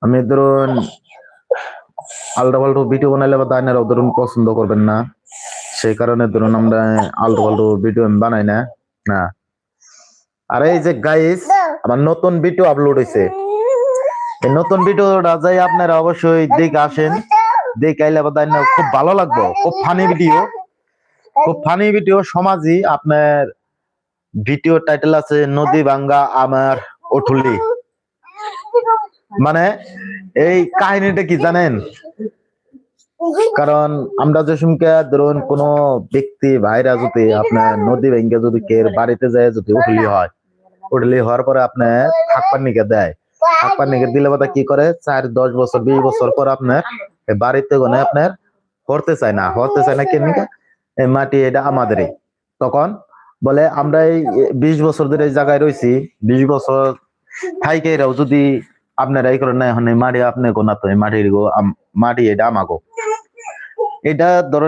আমি ধরুন আলটু ফালতু ভিডিও বানাইলে বা দাইনারাও ধরুন পছন্দ করবেন না, সেই কারণে ধরুন আমরা আলটু ফালতু ভিডিও আমি বানাই না। না, আর এই যে গাইস, আমার নতুন ভিডিও আপলোড হয়েছে, এই নতুন ভিডিওটা যাই আপনারা অবশ্যই দেখে আসেন, দেখে আইলে বা দাইনা খুব ভালো লাগবে। খুব ফানি ভিডিও, খুব ফানি ভিডিও সমাজই। আপনার ভিডিও টাইটেল আছে নদী ভাঙ্গা আমার অঠুলি। মানে এই কাহিনীটা কি জানেন? কারণ আমরা যে সময় ধরুন কোন ব্যক্তি ভাইরা যদি আপনার নদী ভেঙ্গে যদি কের বাড়িতে যায় যদি উঠলি হয়, উঠলি হওয়ার পরে আপনার থাকবার নিকে দেয়, থাকবার নিকে দিলে কথা কি করে 4, 10 বছর 20 বছর পর আপনার বাড়িতে গনে আপনার হরতে চায় না, হরতে চায় না কেন? এই মাটি এটা আমাদেরই। তখন বলে আমরা এই 20 বছর ধরে এই জায়গায় রয়েছি, 20 বছর থাইকে এরাও যদি আপনারা এই করেন না, এখন এই মাটি আপনি গোনা তো এই মাটির মাটি এটা আমাগো। এটা ধরুন